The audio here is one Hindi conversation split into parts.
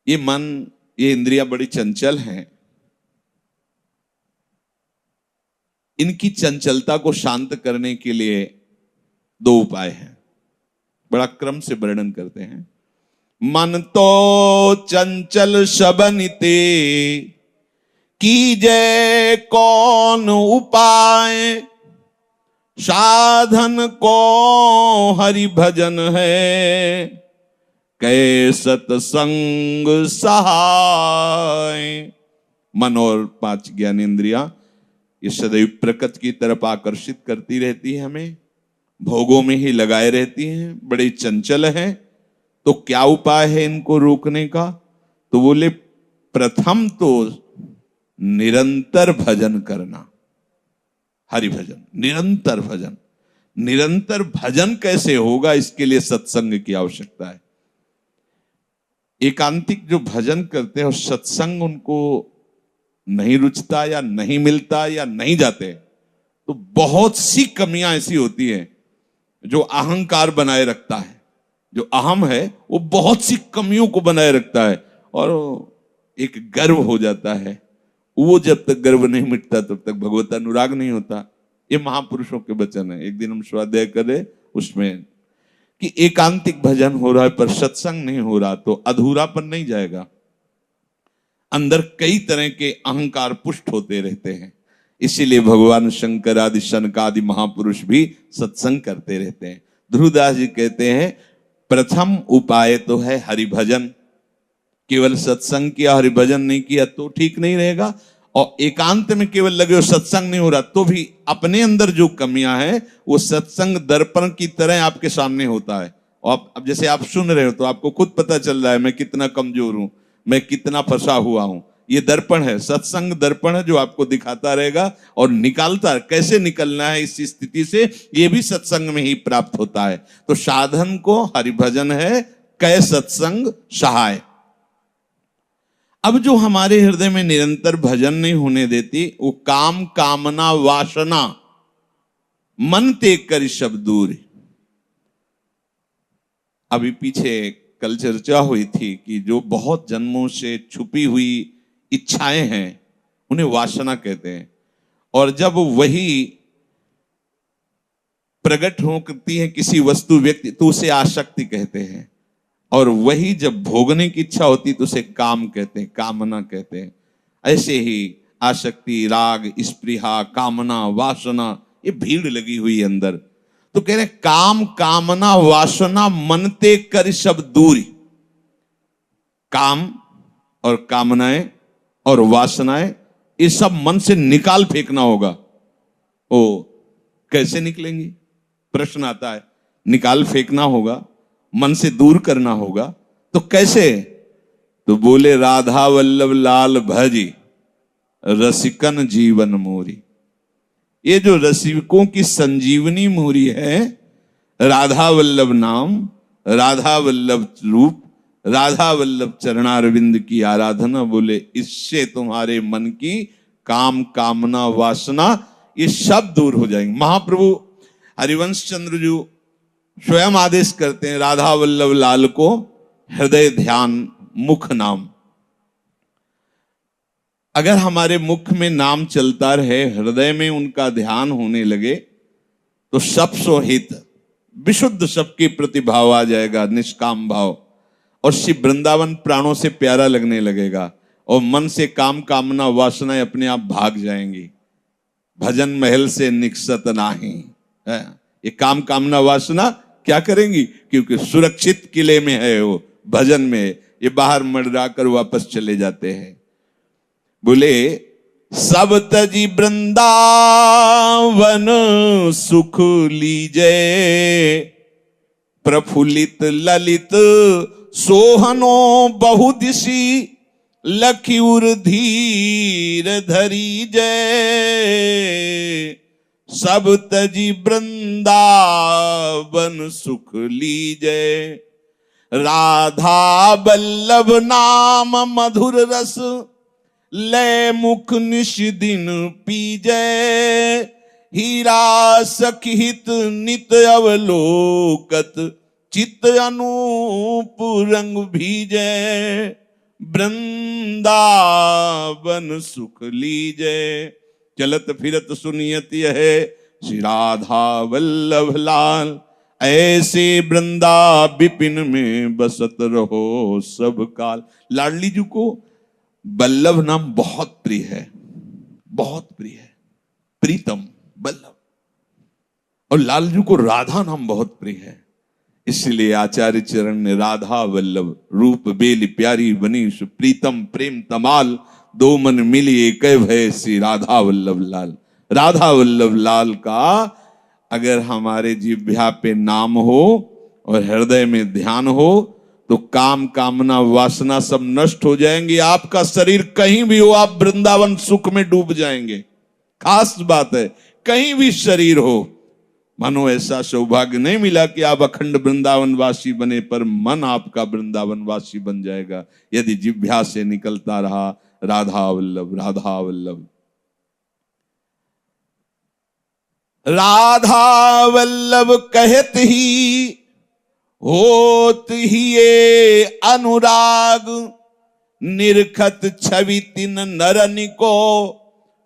ये मन, ये इंद्रियां बड़ी चंचल हैं। इनकी चंचलता को शांत करने के लिए दो उपाय हैं, बड़ा क्रम से वर्णन करते हैं। मन तो चंचल शबनिते, कीजय कौन उपाय, साधन को हरि भजन है, कै सतसंग सहाय। मन और 5 ज्ञानेंद्रियां ये सदैव प्रकृति की तरफ आकर्षित करती रहती है, हमें भोगों में ही लगाए रहती हैं, बड़े चंचल हैं। तो क्या उपाय है इनको रोकने का? तो बोले प्रथम तो निरंतर भजन करना, हरि भजन, निरंतर भजन। निरंतर भजन कैसे होगा? इसके लिए सत्संग की आवश्यकता है। एकांतिक जो भजन करते हैं और सत्संग उनको नहीं रुचता या नहीं मिलता या नहीं जाते, तो बहुत सी कमियां ऐसी होती हैं जो अहंकार बनाए रखता है। जो अहम है वो बहुत सी कमियों को बनाए रखता है और एक गर्व हो जाता है। वो जब तक गर्व नहीं मिटता तब तक भगवत अनुराग नहीं होता। ये महापुरुषों के वचन है। एक दिन हम स्वाध्याय करें उसमें कि एकांतिक भजन हो रहा है पर सत्संग नहीं हो रहा तो अधूरापन नहीं जाएगा। अंदर कई तरह के अहंकार पुष्ट होते रहते हैं। इसीलिए भगवान शंकर आदि शनकादि महापुरुष भी सत्संग करते रहते हैं। ध्रुवदास जी कहते हैं प्रथम उपाय तो है हरिभजन। केवल सत्संग किया हरिभजन नहीं किया तो ठीक नहीं रहेगा, और एकांत में केवल लगे हो सत्संग नहीं हो रहा तो भी अपने अंदर जो कमियां हैं वो सत्संग दर्पण की तरह आपके सामने होता है। और अब जैसे आप सुन रहे हो तो आपको खुद पता चल रहा है मैं कितना कमजोर हूं, मैं कितना फंसा हुआ हूं। ये दर्पण है, सत्संग दर्पण है जो आपको दिखाता रहेगा और निकालता, कैसे निकलना है इस स्थिति से ये भी सत्संग में ही प्राप्त होता है। तो साधन को हरिभजन है, कै सत्संग सहाय। अब जो हमारे हृदय में निरंतर भजन नहीं होने देती वो काम कामना वासना मन ते कर शब्द दूर। अभी पीछे कल चर्चा हुई थी कि जो बहुत जन्मों से छुपी हुई इच्छाएं हैं उन्हें वासना कहते हैं, और जब वही प्रकट होती है किसी वस्तु व्यक्ति तो उसे आसक्ति कहते हैं, और वही जब भोगने की इच्छा होती तो उसे काम कहते हैं, कामना कहते हैं। ऐसे ही आसक्ति, राग, स्पृहा, कामना, वासना ये भीड़ लगी हुई है अंदर। तो कह रहे काम कामना वासना मनते कर शब्द दूरी। काम और कामनाएं और वासनाएं ये सब मन से निकाल फेंकना होगा। ओ कैसे निकलेंगी? प्रश्न आता है। निकाल फेंकना होगा, मन से दूर करना होगा, तो कैसे? तो बोले राधा वल्लभ लाल भजी रसिकन जीवन मोरी। ये जो रसिकों की संजीवनी मोरी है, राधा वल्लभ नाम, राधा वल्लभ रूप, राधा वल्लभ चरणारविंद की आराधना। बोले इससे तुम्हारे मन की काम कामना वासना ये सब दूर हो जाएंगे। महाप्रभु हरिवंश चंद्र जी स्वयं आदेश करते हैं राधा वल्लभ लाल को हृदय ध्यान मुख नाम। अगर हमारे मुख में नाम चलता रहे, हृदय में उनका ध्यान होने लगे तो सब सोहित विशुद्ध सबके प्रति भाव आ जाएगा, निष्काम भाव, और श्री वृंदावन प्राणों से प्यारा लगने लगेगा और मन से काम कामना वासनाएं अपने आप भाग जाएंगी। भजन महल से निकसत नाही है। ये काम कामना वासना क्या करेंगी? क्योंकि सुरक्षित किले में है वो, भजन में ये बाहर मंडरा कर वापस चले जाते हैं। बोले सब तजी वृंदावन सुख लीजे, प्रफुल्लित ललित सोहनो बहुदिशी, लखी उर धीर धरी जय। सब तजी वृंदावन सुख लीजय, राधा वल्लभ नाम मधुर रस, ले मुख निश दिन पीजय। हीरा सखित नित अवलोकत, चित्त अनूप रंग भीजय। वृंदावन सुख लीजे। चलत फिरत सुनियत यह श्री राधा वल्लभ लाल। ऐसे वृंदा विपिन में बसत रहो सब काल। लाडली जी को वल्लभ नाम बहुत प्रिय है, बहुत प्रिय है, प्रीतम वल्लभ। और लाल जी को राधा नाम बहुत प्रिय है, इसलिए आचार्य चरण ने राधा वल्लभ रूप बेली प्यारी बनी प्रीतम प्रेम तमाल। दो मन मिली एक भय श्री राधा वल्लभ लाल। राधा वल्लभ लाल का अगर हमारे जिह्वा पे नाम हो और हृदय में ध्यान हो तो काम कामना वासना सब नष्ट हो जाएंगी। आपका शरीर कहीं भी हो, आप वृंदावन सुख में डूब जाएंगे। खास बात है, कहीं भी शरीर हो, मानो ऐसा सौभाग्य नहीं मिला कि आप अखंड वृंदावन वासी बने, पर मन आपका वृंदावन वासी बन जाएगा यदि जिह्वा से निकलता रहा राधा वल्लभ राधा वल्लभ। राधा वल्लभ कहत ही होत ही ये अनुराग। निरखत छवि तिन नरनि को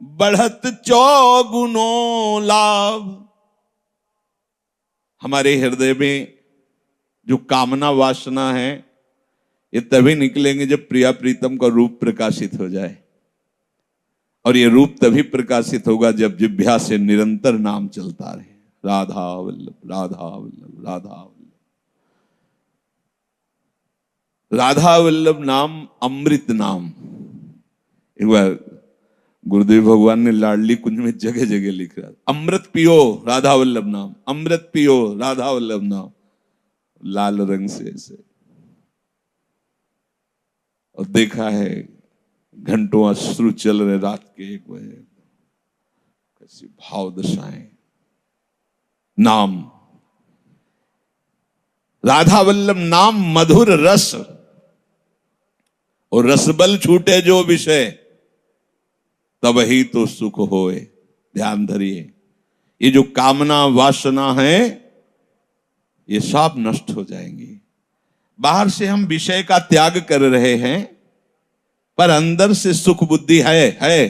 बढ़त चौगुनो लाभ। हमारे हृदय में जो कामना वासना है ये तभी निकलेंगे जब प्रिया प्रीतम का रूप प्रकाशित हो जाए। और ये रूप तभी प्रकाशित होगा जब जिह्वा से निरंतर नाम चलता रहे, राधा वल्लभ राधा वल्लभ राधा वल्लभ। राधा वल्लभ नाम अमृत नाम। एक बार गुरुदेव भगवान ने लाडली कुंज में जगह जगह लिख रहा, अमृत पियो राधा वल्लभ नाम, अमृत पियो राधा वल्लभ नाम, लाल रंग से ऐसे। और देखा है घंटों अश्रु चल रहे रात के 1 बजे, कैसी भाव दशाएं। नाम राधा वल्लभ नाम मधुर रस, और रसबल छूटे जो विषय तब ही तो सुख होए। ध्यान धरिए, ये जो कामना वासना है ये सब नष्ट हो जाएंगी। बाहर से हम विषय का त्याग कर रहे हैं पर अंदर से सुख बुद्धि है।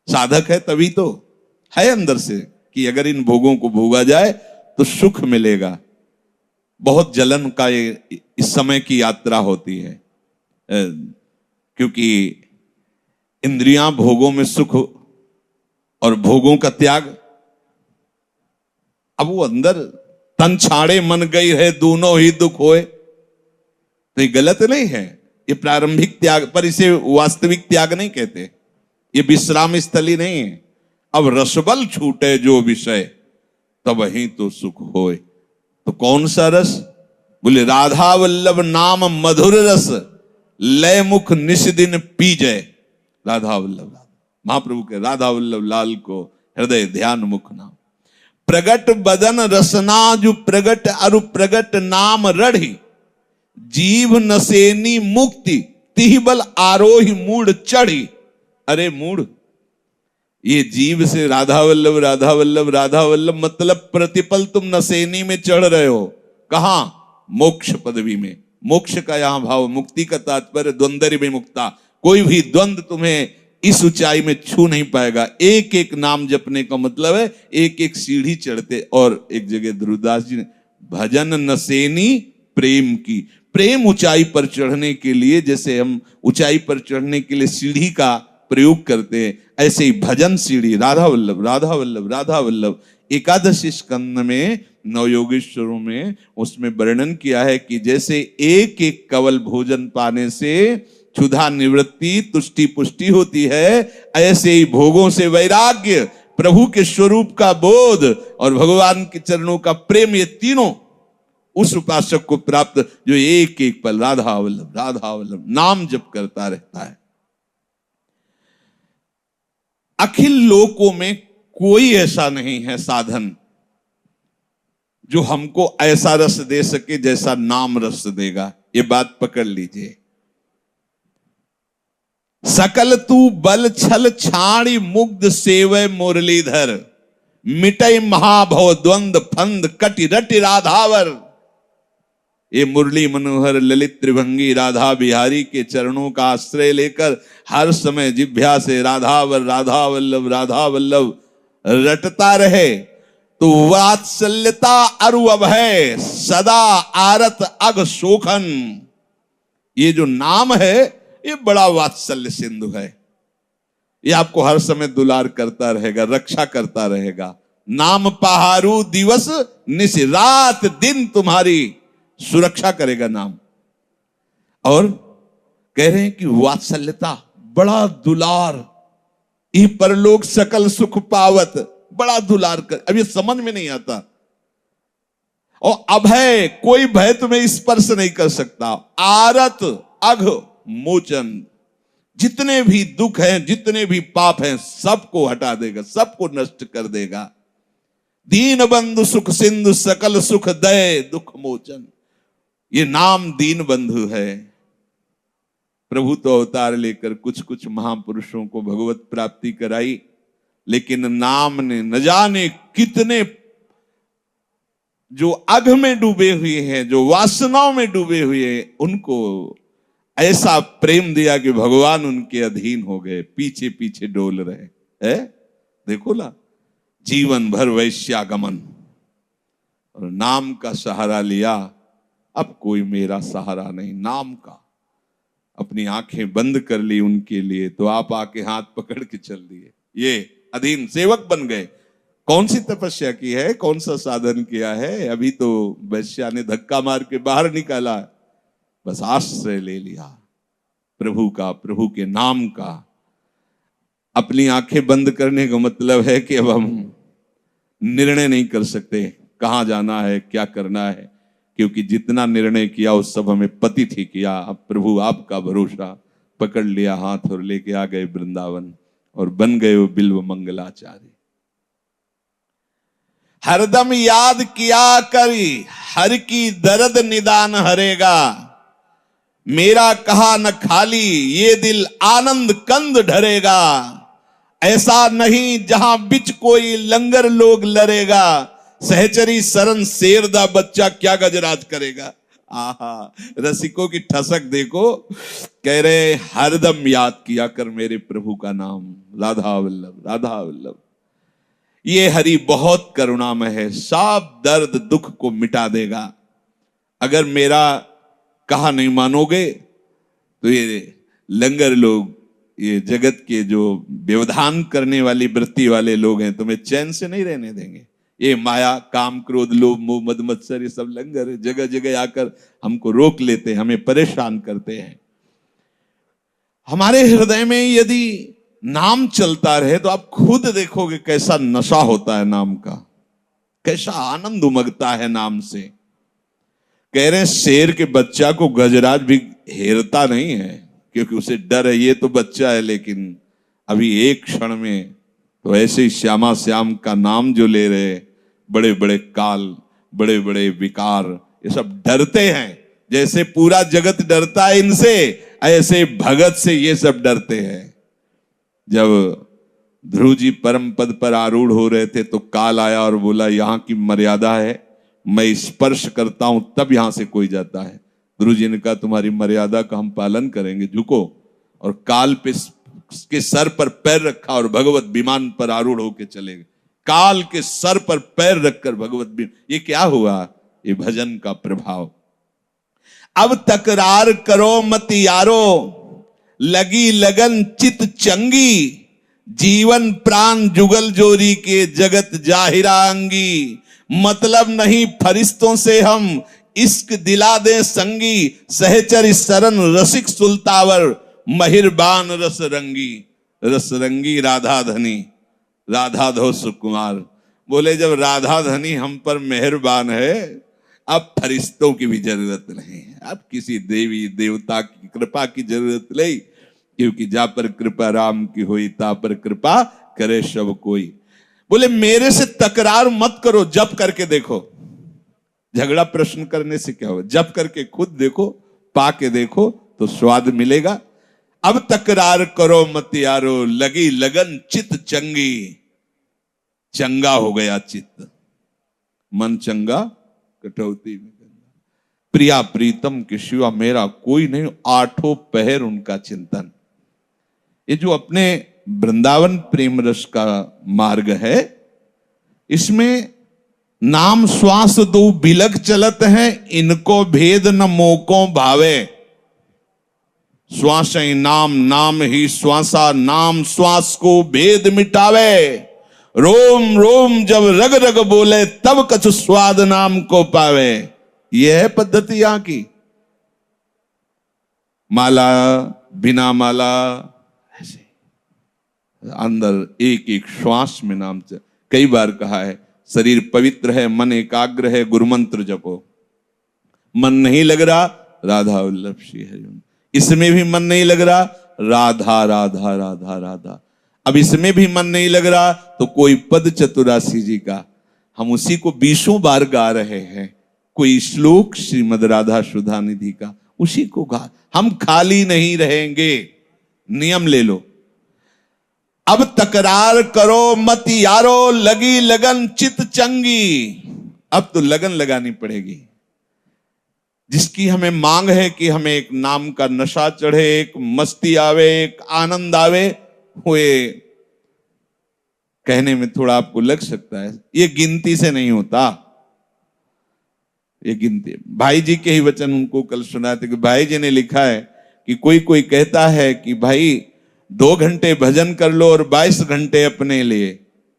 साधक है तभी तो है अंदर से कि अगर इन भोगों को भोगा जाए तो सुख मिलेगा। बहुत जलन का ये इस समय की यात्रा होती है, क्योंकि इंद्रियां भोगों में सुख और भोगों का त्याग। अब वो अंदर तन छाड़े मन गई है दोनों ही दुख होए, तो ये गलत नहीं है। ये प्रारंभिक त्याग, पर इसे वास्तविक त्याग नहीं कहते, ये विश्राम स्थली नहीं है। अब रसबल छूटे जो विषय तब ही तो सुख होए। तो कौन सा रस? बोले राधा वल्लभ नाम मधुर रस, लय मुख निस दिन पीजय। राधा वल्लभ लाल, महाप्रभु के राधा वल्लभ लाल को हृदय ध्यान मुख नाम। प्रगट बदन रसना जो प्रगट अरु प्रगट नाम रढ़ी। जीव नसेनी मुक्ति तिहबल आरोही मूड चढ़ी। अरे मूड, ये जीव से राधा वल्लभ राधा वल्लभ राधा वल्लभ मतलब प्रतिपल तुम नसेनी में चढ़ रहे हो। कहां? मोक्ष पदवी में। मोक्ष का यहां भाव, मुक्ति का तात्पर्य द्वंद्व में मुक्ता। कोई भी द्वंद्व तुम्हें इस ऊंचाई में छू नहीं पाएगा। एक एक नाम जपने का मतलब है एक एक सीढ़ी चढ़ते। और एक जगह ध्रुवदास जी ने भजन नसेनी प्रेम की, प्रेम ऊंचाई पर चढ़ने के लिए जैसे हम ऊंचाई पर चढ़ने के लिए सीढ़ी का प्रयोग करते हैं, ऐसे ही भजन सीढ़ी। राधा वल्लभ राधा वल्लभ राधा वल्लभ। एकादशी स्कंद में नवयोगेश्वरों में उसमें वर्णन किया है कि जैसे एक एक कवल भोजन पाने से क्षुधा निवृत्ति तुष्टि पुष्टि होती है, ऐसे ही भोगों से वैराग्य, प्रभु के स्वरूप का बोध और भगवान के चरणों का प्रेम, ये तीनों उस उपासक को प्राप्त जो एक एक पल राधा वल्लभ नाम जप करता रहता है। अखिल लोकों में कोई ऐसा नहीं है साधन जो हमको ऐसा रस दे सके जैसा नाम रस देगा। ये बात पकड़ लीजिए। सकल तू बल छल छाड़ी मुग्ध सेवय मुरलीधर। मिटय महाभव द्वंद फंद कटि रटि राधावर। ये मुरली मनोहर ललित त्रिभंगी राधा बिहारी के चरणों का आश्रय लेकर हर समय जिह्वा से राधा वल्लभ राधा वल्लभ रटता रहे तो वात्सल्यता अरु अभय सदा आरत अग शोखन, ये जो नाम है ये बड़ा वात्सल्य सिंधु है। ये आपको हर समय दुलार करता रहेगा, रक्षा करता रहेगा। नाम पहारू दिवस निश, रात दिन तुम्हारी सुरक्षा करेगा नाम। और कह रहे हैं कि वात्सल्यता, बड़ा दुलार, ई परलोक सकल सुख पावत, बड़ा दुलार कर। अब ये समझ में नहीं आता। और अभय, कोई भय तुम्हें स्पर्श नहीं कर सकता। आरत अघ मोचन, जितने भी दुख हैं, जितने भी पाप हैं, सबको हटा देगा, सबको नष्ट कर देगा। दीन बंधु सुख सिंधु सकल सुख दय दुख मोचन, ये नाम दीन बंधु है। प्रभु तो अवतार लेकर कुछ कुछ महापुरुषों को भगवत प्राप्ति कराई, लेकिन नाम ने न जाने कितने जो अघ में डूबे हुए हैं, जो वासनाओं में डूबे हुए हैं, उनको ऐसा प्रेम दिया कि भगवान उनके अधीन हो गए, पीछे पीछे डोल रहे है। देखो ना, जीवन भर वैश्यागमन और नाम का सहारा लिया। अब कोई मेरा सहारा नहीं, नाम का। अपनी आंखें बंद कर ली उनके लिए, तो आप आके हाथ पकड़ के चल दिए, ये अधीन सेवक बन गए। कौन सी तपस्या की है, कौन सा साधन किया है? अभी तो वैश्या ने धक्का मार के बाहर निकाला, बस आश्रय ले लिया प्रभु का, प्रभु के नाम का। अपनी आंखें बंद करने का मतलब है कि अब हम निर्णय नहीं कर सकते कहां जाना है, क्या करना है, क्योंकि जितना निर्णय किया उस सब हमें पतित ही किया। अब प्रभु आपका भरोसा, पकड़ लिया हाथ और लेके आ गए वृंदावन और बन गए वो बिल्व मंगलाचारी। हरदम याद किया करी हर की दर्द निदान हरेगा, मेरा कहा न खाली ये दिल आनंद कंद ढरेगा। ऐसा नहीं जहां बिच कोई लंगर लोग लरेगा, सहचरी सरन शेरदा बच्चा क्या गजराज करेगा। आहा, रसिकों की ठसक देखो। कह रहे हरदम याद किया कर मेरे प्रभु का नाम, राधा वल्लभ राधा वल्लभ। ये हरि बहुत करुणामय है, सब दर्द दुख को मिटा देगा। अगर मेरा कहा नहीं मानोगे तो ये लंगर लोग, ये जगत के जो व्यवधान करने वाली वृत्ति वाले लोग हैं, तुम्हें चैन से नहीं रहने देंगे। ये माया काम क्रोध लोभ मोह मद मत्सर, ये सब लंगर है, जगह जगह आकर हमको रोक लेते हैं, हमें परेशान करते हैं। हमारे हृदय में यदि नाम चलता रहे तो आप खुद देखोगे कैसा नशा होता है नाम का, कैसा आनंद उमगता है नाम से। कह रहे शेर के बच्चा को गजराज भी हेरता नहीं है, क्योंकि उसे डर है, ये तो बच्चा है, लेकिन अभी एक क्षण में तो ऐसे ही श्यामा श्याम का नाम जो ले रहे, बड़े बड़े काल, बड़े बड़े विकार, ये सब डरते हैं। जैसे पूरा जगत डरता है इनसे, ऐसे भगत से ये सब डरते हैं। जब ध्रुव जी परम पद पर आरूढ़ हो रहे थे तो काल आया और बोला यहाँ की मर्यादा है, मैं स्पर्श करता हूं तब यहां से कोई जाता है। ध्रुव जी ने कहा तुम्हारी मर्यादा का हम पालन करेंगे, झुको। और काल पे के सर पर पैर रखा और भगवत विमान पर आरूढ़ होके चले गए। काल के सर पर पैर रखकर भगवत विमान, ये क्या हुआ? ये भजन का प्रभाव। अब तकरार करो मत यारो, लगी लगन चित चंगी, जीवन प्राण जुगल जोरी के जगत जाहिरा अंगी। मतलब नहीं फरिश्तों से हम, इश्क दिला दे संगी, सहचर सरन रसिक सुल्तावर, महिरबान रस रंगी। रस रंगी राधा धनी, राधा धो सुकुमार। बोले जब राधा धनी हम पर मेहरबान है, अब फरिश्तों की भी जरूरत नहीं है, अब किसी देवी देवता की कृपा की जरूरत नहीं, क्योंकि जा पर कृपा राम की हुई, ता पर कृपा करे सब कोई। बोले मेरे से तकरार मत करो, जप करके देखो। झगड़ा प्रश्न करने से क्या हो, जप करके खुद देखो, पा के देखो तो स्वाद मिलेगा। अब तकरार करो मत यारो, लगी लगन चित चंगी। चंगा हो गया चित्त, मन चंगा कटौती में गंगा। प्रिया प्रीतम के सिवा मेरा कोई नहीं, आठों पहर उनका चिंतन। ये जो अपने वृंदावन प्रेम रस का मार्ग है, इसमें नाम श्वास दो बिलक चलत है, इनको भेद न मोको भावे। श्वास ही नाम, नाम ही श्वासा, नाम श्वास को भेद मिटावे। रोम रोम जब रग रग बोले, तब कछु स्वाद नाम को पावे। यह है पद्धति यहां की। माला बिना माला, ऐसे अंदर एक एक श्वास में नाम। कई बार कहा है, शरीर पवित्र है, मन एकाग्र है, गुरुमंत्र जपो। मन नहीं लग रहा, राधा वल्लभ श्री हरि। इसमें भी मन नहीं लग रहा, राधा राधा राधा राधा। अब इसमें भी मन नहीं लग रहा तो कोई पद चतुरासी जी का, हम उसी को 20 बार गा रहे हैं। कोई श्लोक श्रीमद राधा सुधा निधि का, उसी को गा। हम खाली नहीं रहेंगे। नियम ले लो, अब तकरार करो मत यारो, लगी लगन चित चंगी। अब तो लगन लगानी पड़ेगी। जिसकी हमें मांग है कि हमें एक नाम का नशा चढ़े, एक मस्ती आवे, एक आनंद आवे, हुए कहने में थोड़ा आपको लग सकता है। ये गिनती से नहीं होता। ये गिनती, भाई जी के ही वचन उनको कल सुनाए थे कि भाई जी ने लिखा है कि कोई कोई कहता है कि भाई 2 घंटे भजन कर लो और 22 घंटे अपने लिए।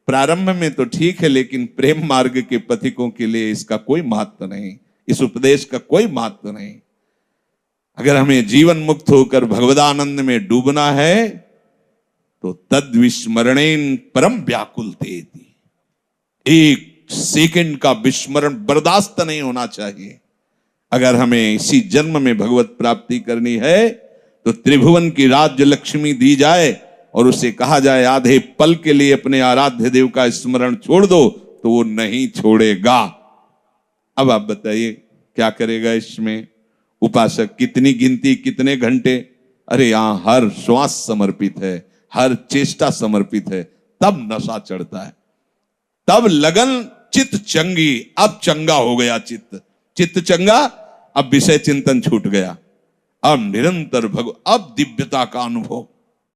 प्रारंभ में तो ठीक है, लेकिन प्रेम मार्ग के पथिकों के लिए इसका कोई महत्व नहीं, इस उपदेश का कोई महत्व नहीं। अगर हमें जीवन मुक्त होकर भगवदानंद में डूबना है तो तद विस्मरणेन परम व्याकुल तेति। एक सेकंड का विस्मरण बर्दाश्त नहीं होना चाहिए। अगर हमें इसी जन्म में भगवत प्राप्ति करनी है तो त्रिभुवन की राज्य लक्ष्मी दी जाए और उसे कहा जाए आधे पल के लिए अपने आराध्य देव का स्मरण छोड़ दो, तो वो नहीं छोड़ेगा। अब आप बताइए क्या करेगा इसमें उपासक? कितनी गिनती, कितने घंटे? अरे यहां हर श्वास समर्पित है, हर चेष्टा समर्पित है, तब नशा चढ़ता है, तब लगन चित्त चंगी। अब चंगा हो गया चित्त, चित्त चंगा, अब विषय चिंतन छूट गया, अब निरंतर अब दिव्यता का अनुभव।